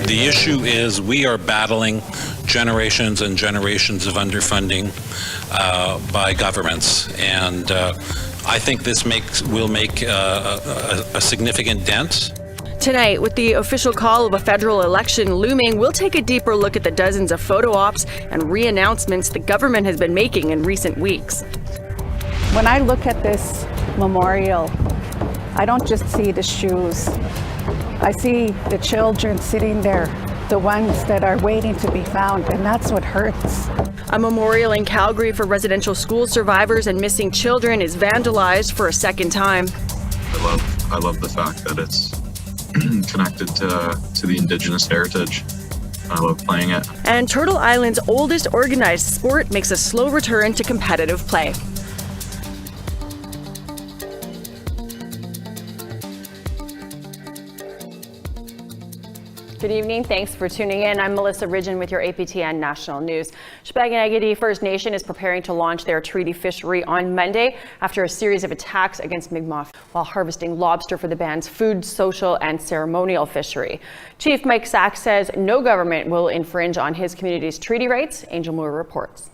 The issue is we are battling generations and generations of underfunding by governments, and I think this will make a significant dent. Tonight, with the official call of a federal election looming, we'll take a deeper look at the dozens of photo ops and re-announcements the government has been making in recent weeks. When I look at this memorial, I don't just see the shoes. I see the children sitting there, the ones that are waiting to be found, and that's what hurts. A memorial in Calgary for residential school survivors and missing children is vandalized for a second time. I love the fact that it's connected to the Indigenous heritage. I love playing it. And Turtle Island's oldest organized sport makes a slow return to competitive play. Good evening. Thanks for tuning in. I'm Melissa Ridgen with your APTN National News. Sipekne'katik First Nation is preparing to launch their treaty fishery on Monday after a series of attacks against Migma while harvesting lobster for the band's food, social, and ceremonial fishery. Chief Mike Sack says no government will infringe on his community's treaty rights. Angel Moore reports.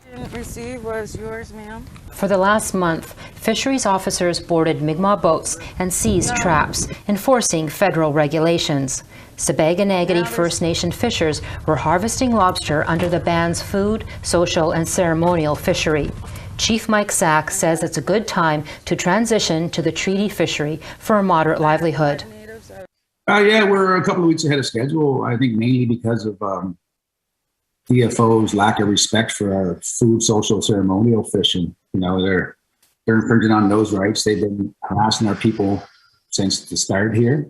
Didn't receive was yours, ma'am. For the last month, fisheries officers boarded Migma boats and seized traps, enforcing federal regulations. Sipekne'katik First Nation fishers were harvesting lobster under the band's food, social, and ceremonial fishery. Chief Mike Sack says it's a good time to transition to the treaty fishery for a moderate livelihood. Yeah, we're a couple of weeks ahead of schedule. I think mainly because of DFO's lack of respect for our food, social, ceremonial fishing. You know, they're infringing on those rights. They've been harassing our people since the start here.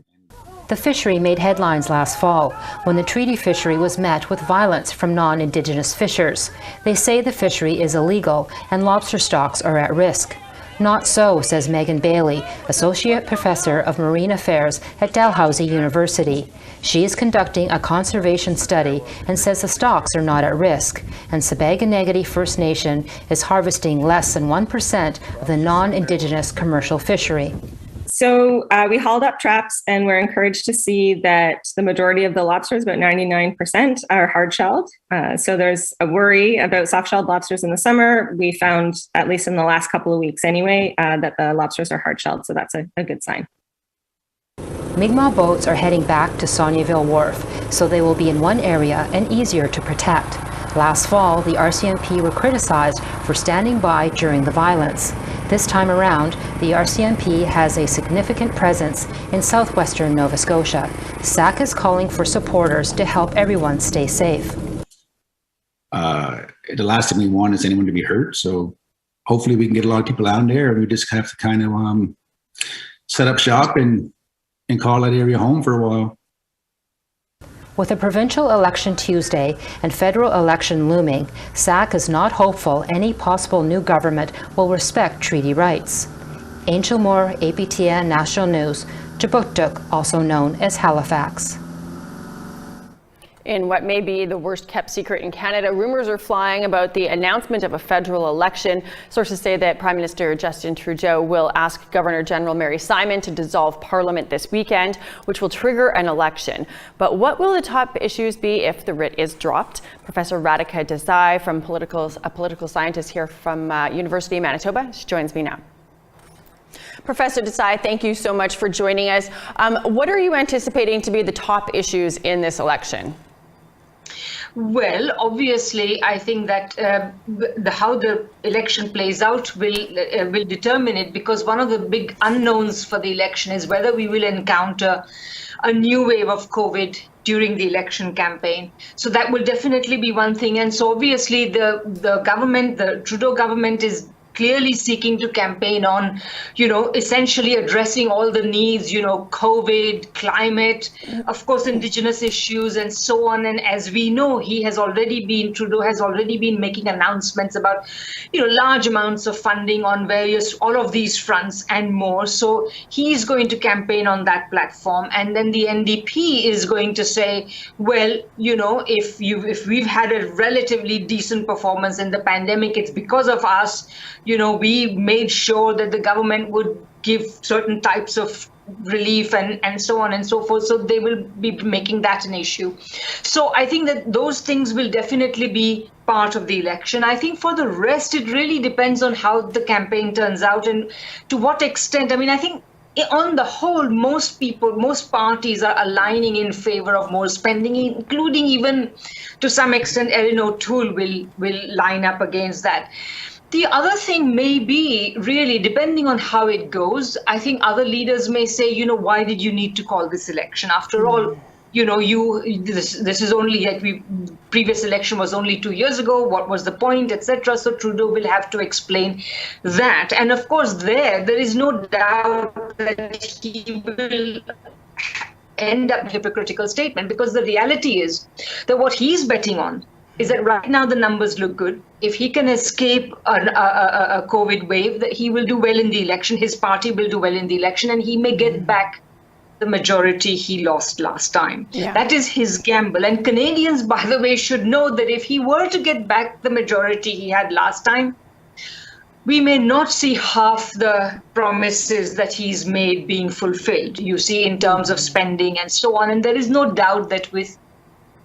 The fishery made headlines last fall when the treaty fishery was met with violence from non-Indigenous fishers. They say the fishery is illegal and lobster stocks are at risk. Not so, says Megan Bailey, Associate Professor of Marine Affairs at Dalhousie University. She is conducting a conservation study and says the stocks are not at risk, and Sipekne'katik First Nation is harvesting less than 1% of the non-Indigenous commercial fishery. So we hauled up traps, and we're encouraged to see that the majority of the lobsters, about 99%, are hard-shelled. So there's a worry about soft-shelled lobsters in the summer. We found, at least in the last couple of weeks anyway, that the lobsters are hard-shelled, so that's a good sign. Migma boats are heading back to Sauniaville Wharf, so they will be in one area and easier to protect. Last fall, the RCMP were criticized for standing by during the violence. This time around, the RCMP has a significant presence in southwestern Nova Scotia. SAC is calling for supporters to help everyone stay safe. The last thing we want is anyone to be hurt, so hopefully we can get a lot of people out there, and we just have to kind of set up shop and call that area home for a while. With a provincial election Tuesday and federal election looming, SAC is not hopeful any possible new government will respect treaty rights. Angel Moore, APTN National News, Tjibuktuk, also known as Halifax. In what may be the worst kept secret in Canada, rumors are flying about the announcement of a federal election. Sources say that Prime Minister Justin Trudeau will ask Governor General Mary Simon to dissolve Parliament this weekend, which will trigger an election. But what will the top issues be if the writ is dropped? Professor Radhika Desai, a political scientist here from University of Manitoba, she joins me now. Professor Desai, thank you so much for joining us. What are you anticipating to be the top issues in this election? Well, obviously, I think that how the election plays out will determine it, because one of the big unknowns for the election is whether we will encounter a new wave of COVID during the election campaign. So that will definitely be one thing. And so obviously the government, the Trudeau government, is clearly seeking to campaign on, essentially addressing all the needs, COVID, climate, of course, Indigenous issues and so on. And as we know, Trudeau has already been making announcements about, large amounts of funding on all of these fronts and more. So he's going to campaign on that platform. And then the NDP is going to say, well, if we've had a relatively decent performance in the pandemic, it's because of us. We made sure that the government would give certain types of relief and so on and so forth. So they will be making that an issue. So I think that those things will definitely be part of the election. I think for the rest, it really depends on how the campaign turns out and to what extent. I mean, I think on the whole, most parties are aligning in favor of more spending, including even to some extent, Erin O'Toole will line up against that. The other thing may be really, depending on how it goes, I think other leaders may say, you know, why did you need to call this election? After all, you know, this is only like previous election was only 2 years ago. What was the point, etc. So Trudeau will have to explain that. And of course, there is no doubt that he will end up with a hypocritical statement, because the reality is that what he's betting on is that right now the numbers look good. If he can escape a COVID wave, that he will do well in the election. His party will do well in the election, and he may get back the majority he lost last time. Yeah. That is his gamble. And Canadians, by the way, should know that if he were to get back the majority he had last time, we may not see half the promises that he's made being fulfilled, you see, in terms of spending and so on. And there is no doubt that with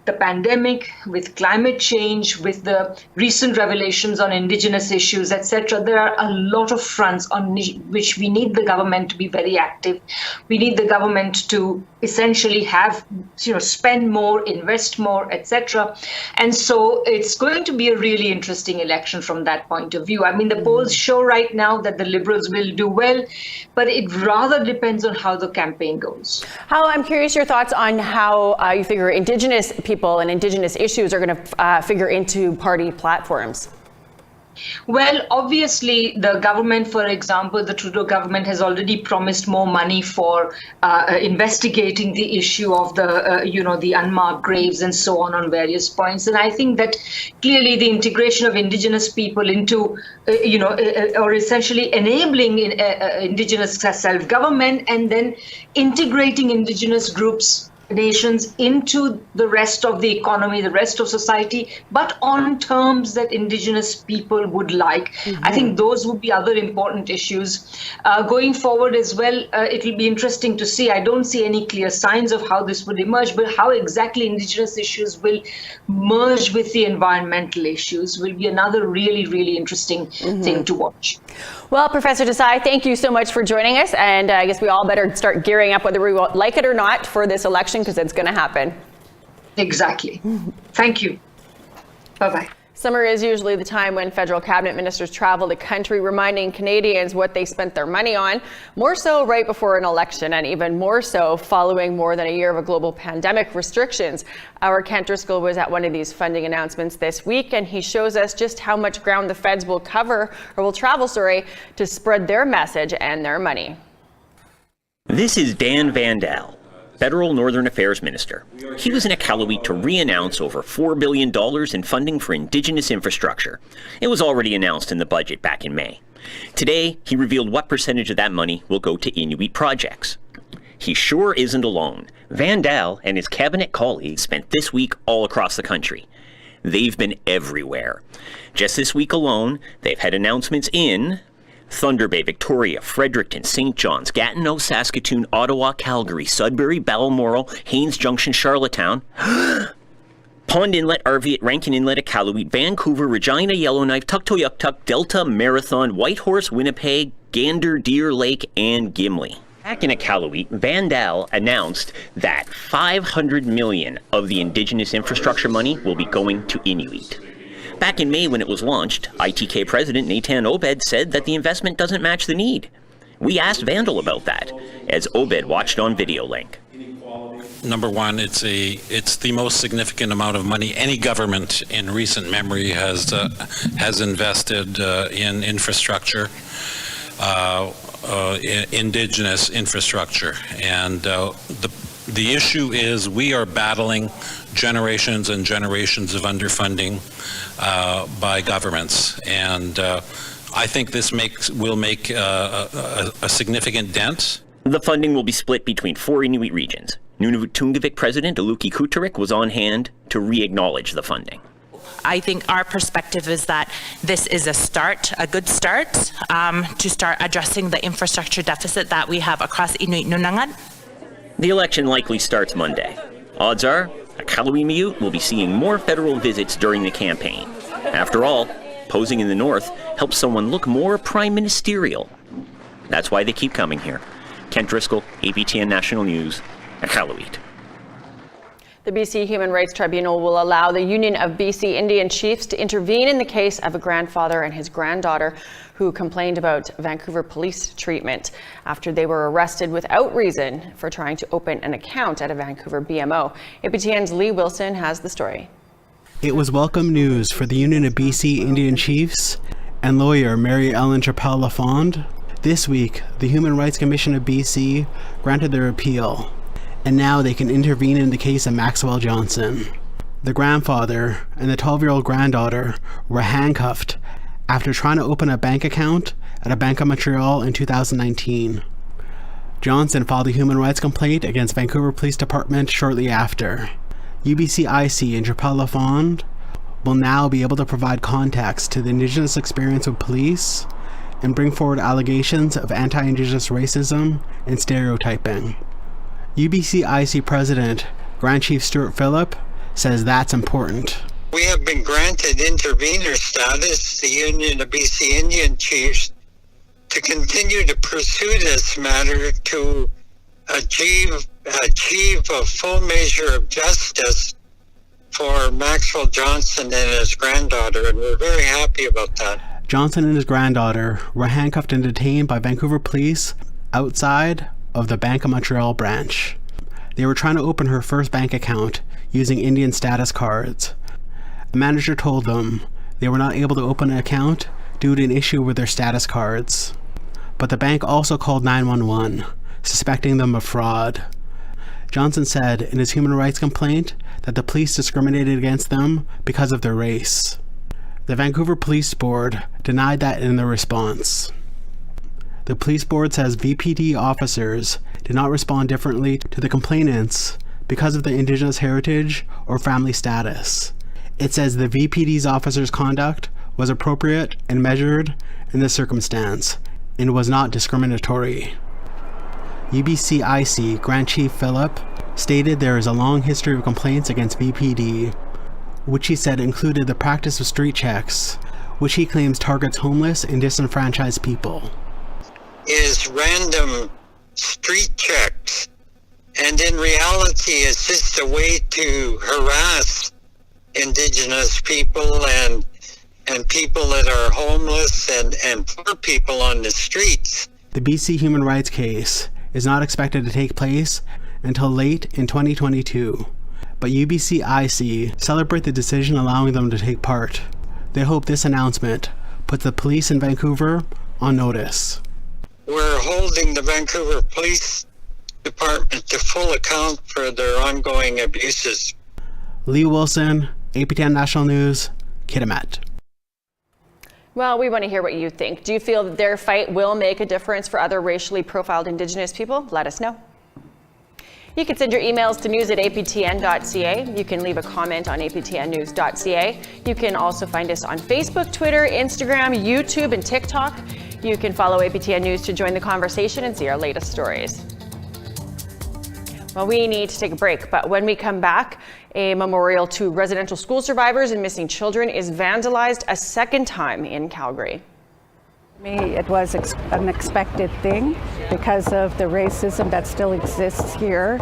the pandemic, with climate change, with the recent revelations on Indigenous issues, etc., there are a lot of fronts on which we need the government to be very active. We need the government to essentially have, you know, spend more, invest more, etc. And so it's going to be a really interesting election from that point of view. I mean, the polls show right now that the Liberals will do well, but it rather depends on how the campaign goes. I'm curious your thoughts on how you figure Indigenous people and Indigenous issues are going to figure into party platforms. Well, obviously, the government, for example, the Trudeau government has already promised more money for investigating the issue of the unmarked graves and so on various points. And I think that clearly the integration of Indigenous people into, or essentially enabling Indigenous self-government and then integrating Indigenous groups, nations into the rest of the economy, the rest of society, but on terms that Indigenous people would like. Mm-hmm. I think those would be other important issues. Going forward as well, it will be interesting to see. I don't see any clear signs of how this would emerge, but how exactly Indigenous issues will merge with the environmental issues will be another really, really interesting thing to watch. Well, Professor Desai, thank you so much for joining us. And I guess we all better start gearing up, whether we like it or not, for this election, because it's going to happen. Exactly. Thank you. Bye-bye. Summer is usually the time when federal cabinet ministers travel the country, reminding Canadians what they spent their money on, more so right before an election, and even more so following more than a year of a global pandemic restrictions. Our Kent Driscoll was at one of these funding announcements this week, and he shows us just how much ground the feds will travel, to spread their message and their money. This is Dan Vandal, Federal Northern Affairs Minister. He was in Iqaluit to re-announce over $4 billion in funding for Indigenous infrastructure. It was already announced in the budget back in May. Today, he revealed what percentage of that money will go to Inuit projects. He sure isn't alone. Vandal and his cabinet colleagues spent this week all across the country. They've been everywhere. Just this week alone, they've had announcements in Thunder Bay, Victoria, Fredericton, St. John's, Gatineau, Saskatoon, Ottawa, Calgary, Sudbury, Balmoral, Haines Junction, Charlottetown, Pond Inlet, Arviat, Rankin Inlet, Iqaluit, Vancouver, Regina, Yellowknife, Tuktoyaktuk, Delta, Marathon, Whitehorse, Winnipeg, Gander, Deer Lake, and Gimli. Back in Iqaluit, Vandal announced that $500 million of the Indigenous infrastructure money will be going to Inuit. Back in May when it was launched, ITK President Nathan Obed said that the investment doesn't match the need. We asked Vandal about that, as Obed watched on video link. Number one, it's the most significant amount of money any government in recent memory has invested in infrastructure, Indigenous infrastructure, and the issue is we are battling generations and generations of underfunding by governments, and I think this will make a significant dent. The funding will be split between 4 Inuit regions. Nunavut Tunngavik President Aluki Kuturik was on hand to re-acknowledge the funding. I think our perspective is that this is a good start to start addressing the infrastructure deficit that we have across Inuit Nunangat. The election likely starts Monday. Odds are, a Kalui Miut will be seeing more federal visits during the campaign. After all, posing in the north helps someone look more prime ministerial. That's why they keep coming here. Kent Driscoll, APTN National News, Iqaluit. The BC Human Rights Tribunal will allow the Union of BC Indian Chiefs to intervene in the case of a grandfather and his granddaughter who complained about Vancouver police treatment after they were arrested without reason for trying to open an account at a Vancouver BMO. APTN's Lee Wilson has the story. It was welcome news for the Union of BC Indian Chiefs and lawyer Mary Ellen Chappelle-Lafond. This week, the Human Rights Commission of BC granted their appeal, and now they can intervene in the case of Maxwell Johnson. The grandfather and the 12-year-old granddaughter were handcuffed after trying to open a bank account at a Bank of Montreal in 2019. Johnson filed a human rights complaint against Vancouver Police Department shortly after. UBCIC and Chappelle-Lafond will now be able to provide context to the Indigenous experience with police and bring forward allegations of anti-Indigenous racism and stereotyping. UBCIC President Grand Chief Stuart Phillip says that's important. We have been granted intervener status, the Union of BC Indian Chiefs, to continue to pursue this matter to achieve a full measure of justice for Maxwell Johnson and his granddaughter, and we're very happy about that. Johnson and his granddaughter were handcuffed and detained by Vancouver police outside of the Bank of Montreal branch. They were trying to open her first bank account using Indian status cards. A manager told them they were not able to open an account due to an issue with their status cards. But the bank also called 911, suspecting them of fraud. Johnson said in his human rights complaint that the police discriminated against them because of their race. The Vancouver Police Board denied that in their response. The police board says VPD officers did not respond differently to the complainants because of their Indigenous heritage or family status. It says the VPD's officers' conduct was appropriate and measured in this circumstance and was not discriminatory. UBCIC Grand Chief Phillip stated there is a long history of complaints against VPD, which he said included the practice of street checks, which he claims targets homeless and disenfranchised people. Is random street checks, and in reality it's just a way to harass Indigenous people and people that are homeless and poor people on the streets. The BC human rights case is not expected to take place until late in 2022, but UBCIC celebrate the decision allowing them to take part. They hope this announcement puts the police in Vancouver on notice. We're holding the Vancouver Police Department to full account for their ongoing abuses. Lee Wilson, APTN National News, Kitimat. Well, we want to hear what you think. Do you feel that their fight will make a difference for other racially profiled Indigenous people? Let us know. You can send your emails to news@aptn.ca. You can leave a comment on aptnnews.ca. You can also find us on Facebook, Twitter, Instagram, YouTube, and TikTok. You can follow APTN News to join the conversation and see our latest stories. Well, we need to take a break, but when we come back, a memorial to residential school survivors and missing children is vandalized a second time in Calgary. For me, it was an unexpected thing because of the racism that still exists here.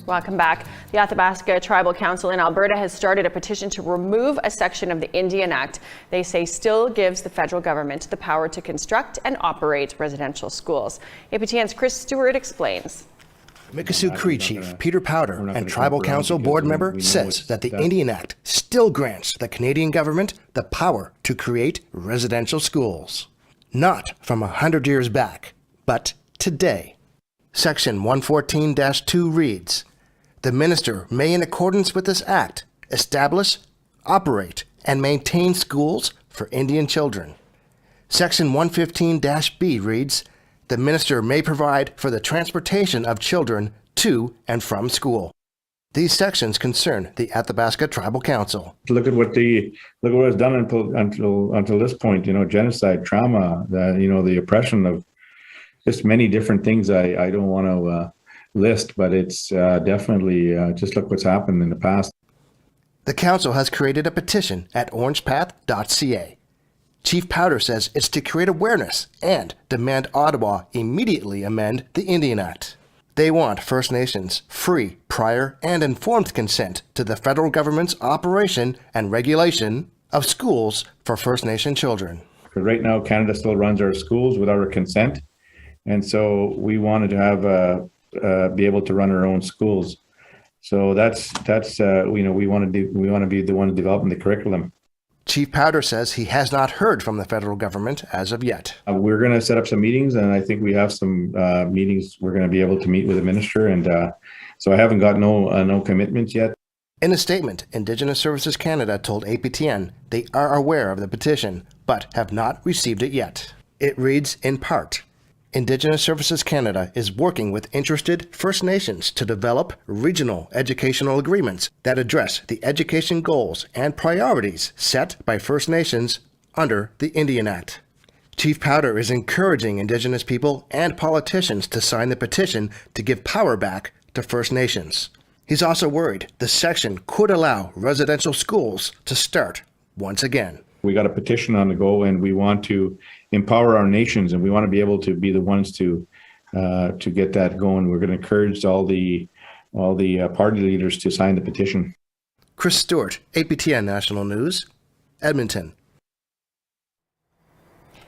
Welcome back. The Athabasca Tribal Council in Alberta has started a petition to remove a section of the Indian Act they say still gives the federal government the power to construct and operate residential schools. APTN's Chris Stewart explains. Mikisew Cree Chief Peter Powder and Tribal Council board member says that the Indian Act still grants the Canadian government the power to create residential schools. Not from 100 years back, but today. Section 114-2 reads, "The minister may, in accordance with this act, establish, operate, and maintain schools for Indian children." Section 115-B reads, "The minister may provide for the transportation of children to and from school." These sections concern the Athabasca Tribal Council. Look at what was done until this point. Genocide, trauma, the oppression of just many different things. I don't want to list, but it's definitely just look what's happened in the past. The council has created a petition at orangepath.ca. Chief Powder says it's to create awareness and demand Ottawa immediately amend the Indian Act. They want First Nations free, prior, and informed consent to the federal government's operation and regulation of schools for First Nation children. Because right now, Canada still runs our schools without our consent, and so we wanted to have be able to run our own schools. So that's we want to be the one developing the curriculum. Chief Powder says he has not heard from the federal government as of yet. We're going to set up some meetings, and I think we have some meetings we're going to be able to meet with the minister, and so I haven't got no commitments yet. In a statement, Indigenous Services Canada told APTN they are aware of the petition, but have not received it yet. It reads in part, Indigenous Services Canada is working with interested First Nations to develop regional educational agreements that address the education goals and priorities set by First Nations under the Indian Act. Chief Powder is encouraging Indigenous people and politicians to sign the petition to give power back to First Nations. He's also worried the section could allow residential schools to start once again. We got a petition on the go, and we want to empower our nations, and we want to be able to be the ones to get that going. We're going to encourage all the party leaders to sign the petition. Chris Stewart, APTN National News, Edmonton.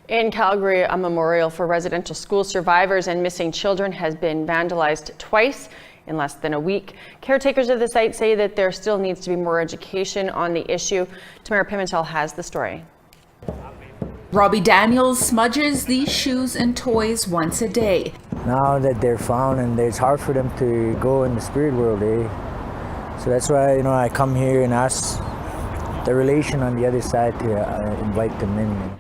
In Calgary, a memorial for residential school survivors and missing children has been vandalized twice in less than a week. Caretakers of the site say that there still needs to be more education on the issue. Tamara Pimentel has the story. Robbie Daniels smudges these shoes and toys once a day. Now that they're found, and it's hard for them to go in the spirit world, So that's why, I come here and ask the relation on the other side to invite them in.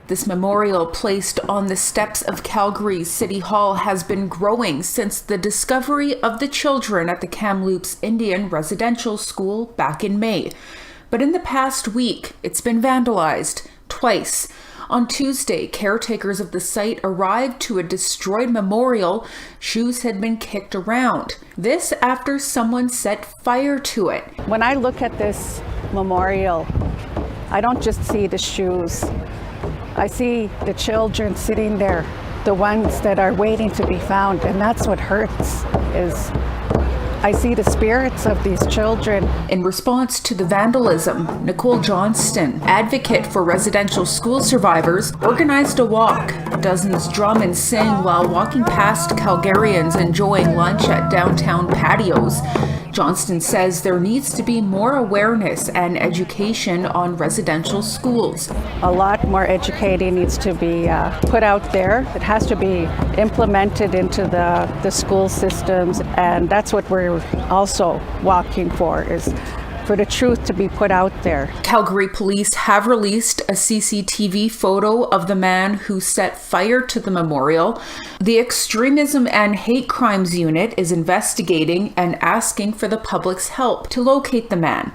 This memorial placed on the steps of Calgary's City Hall has been growing since the discovery of the children at the Kamloops Indian Residential School back in May. But in the past week, it's been vandalized twice. On Tuesday, caretakers of the site arrived to a destroyed memorial. Shoes had been kicked around. This after someone set fire to it. When I look at this memorial, I don't just see the shoes. I see the children sitting there, the ones that are waiting to be found, and that's what hurts, is I see the spirits of these children. In response to the vandalism, Nicole Johnston, advocate for residential school survivors, organized a walk. Dozens drum and sing while walking past Calgarians enjoying lunch at downtown patios. Johnston says there needs to be more awareness and education on residential schools. A lot more educating needs to be put out there. It has to be implemented into the school systems, and that's what we're also walking for, is for the truth to be put out there. Calgary police have released a CCTV photo of the man who set fire to the memorial. The Extremism and Hate Crimes Unit is investigating and asking for the public's help to locate the man.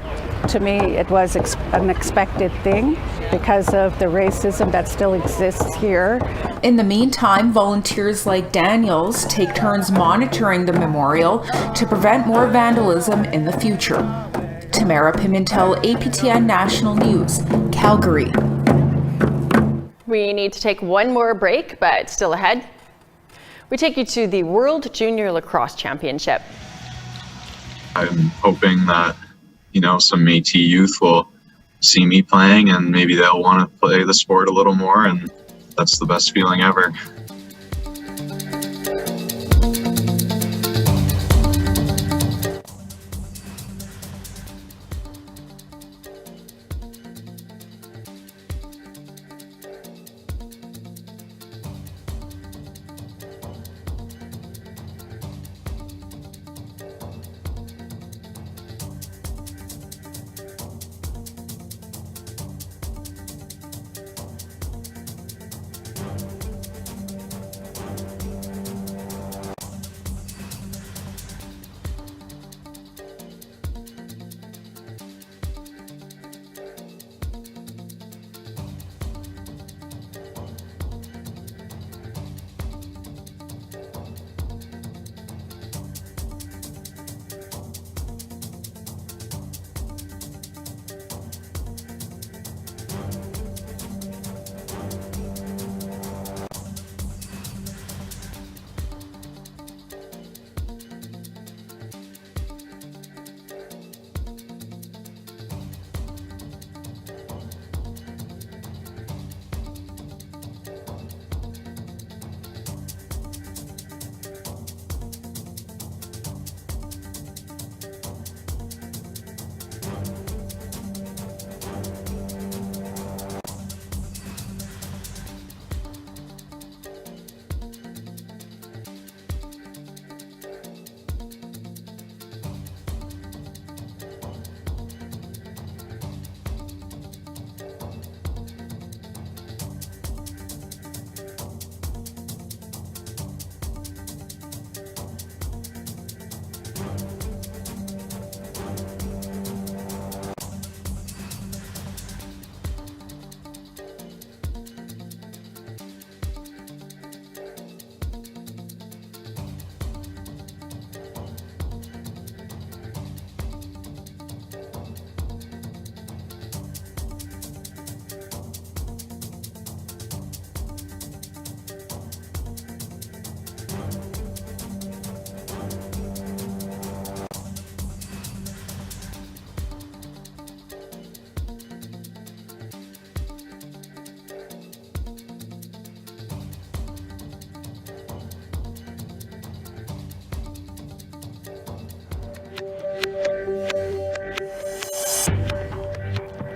To me, it was an expected thing because of the racism that still exists here. In the meantime, volunteers like Daniels take turns monitoring the memorial to prevent more vandalism in the future. Tamara Pimentel, APTN National News, Calgary. We need to take one more break, but still ahead. We take you to the World Junior Lacrosse Championship. I'm hoping that, some Métis youth will see me playing and maybe they'll want to play the sport a little more, and that's the best feeling ever.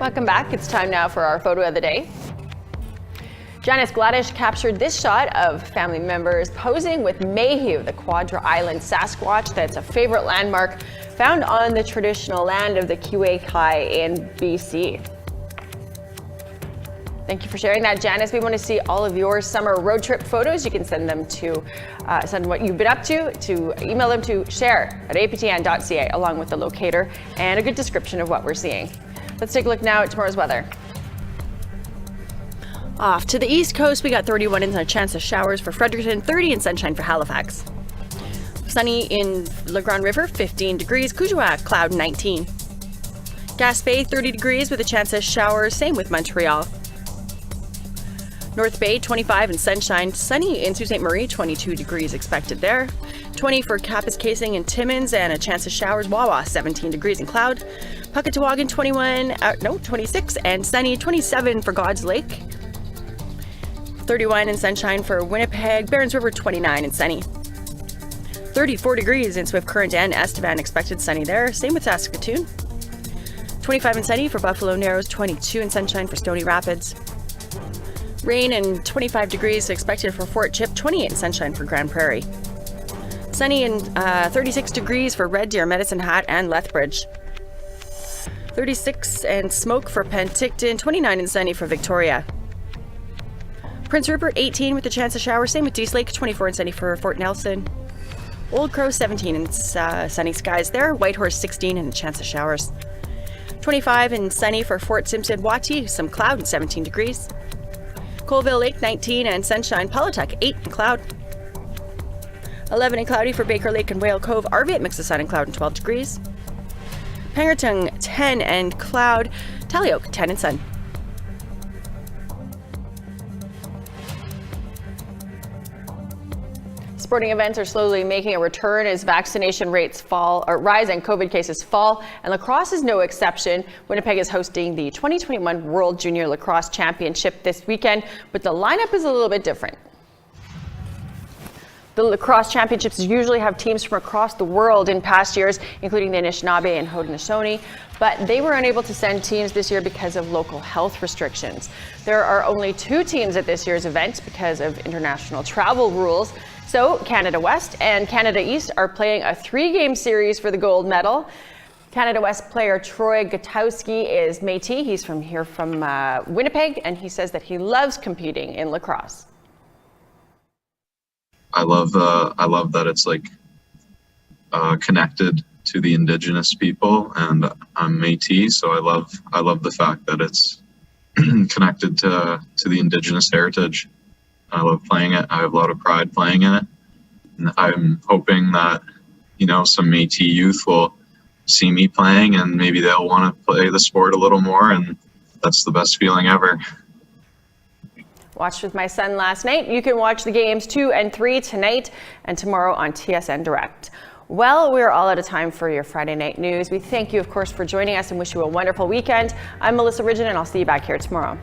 Welcome back. It's time now for our photo of the day. Janice Gladish captured this shot of family members posing with Mayhew, the Quadra Island Sasquatch that's a favorite landmark found on the traditional land of the Sipekne'katik in BC. Thank you for sharing that, Janice. We want to see all of your summer road trip photos. You can send them to, send what you've been up to email them to share@aptn.ca along with the locator and a good description of what we're seeing. Let's take a look now at tomorrow's weather. Off to the east coast, we got 31 and a chance of showers for Fredericton, 30 and sunshine for Halifax. Sunny in Le Grand River, 15 degrees. Kuujjuaq, cloud 19. Gaspé, 30 degrees with a chance of showers, same with Montreal. North Bay, 25 and sunshine. Sunny in Sault Ste. Marie, 22 degrees expected there. 20 for Kapuskasing and Timmins and a chance of showers. Wawa, 17 degrees and cloud. Puckatawagan, 26 and sunny. 27 for God's Lake. 31 and sunshine for Winnipeg. Barons River, 29 and sunny. 34 degrees in Swift Current and Estevan, expected sunny there. Same with Saskatoon. 25 and sunny for Buffalo Narrows. 22 and sunshine for Stony Rapids. Rain and 25 degrees expected for Fort Chip. 28 and sunshine for Grand Prairie. Sunny and 36 degrees for Red Deer, Medicine Hat and Lethbridge. 36 and smoke for Penticton. 29 and sunny for Victoria. Prince Rupert, 18 with a chance of shower. Same with Dease Lake, 24 and sunny for Fort Nelson. Old Crow, 17 and sunny skies there. Whitehorse, 16 and a chance of showers. 25 and sunny for Fort Simpson. Wati, some cloud and 17 degrees. Colville Lake, 19 and sunshine. Palatec, 8 and cloud. 11 and cloudy for Baker Lake and Whale Cove. Arvit, mix of sun and cloud and 12 degrees. Pangertung, 10 and cloud. Tallyoak, 10 and sun. Sporting events are slowly making a return as vaccination rates rise and COVID cases fall, and lacrosse is no exception. Winnipeg is hosting the 2021 World Junior Lacrosse Championship this weekend, but the lineup is a little bit different. The lacrosse championships usually have teams from across the world in past years, including the Anishinaabe and Haudenosaunee, but they were unable to send teams this year because of local health restrictions. There are only 2 teams at this year's event because of international travel rules. So Canada West and Canada East are playing a 3-game series for the gold medal. Canada West player Troy Gutowski is Métis. He's from Winnipeg, and he says that he loves competing in lacrosse. I love that it's like connected to the Indigenous people, and I'm Métis, so I love the fact that it's connected to the Indigenous heritage. I love playing it. I have a lot of pride playing in it, and I'm hoping that some Métis youth will see me playing, and maybe they'll want to play the sport a little more, and that's the best feeling ever. Watched with my son last night. You can watch the games 2 and 3 tonight and tomorrow on TSN Direct. Well, we're all out of time for your Friday night news. We thank you, of course, for joining us and wish you a wonderful weekend. I'm Melissa Ridgen, and I'll see you back here tomorrow.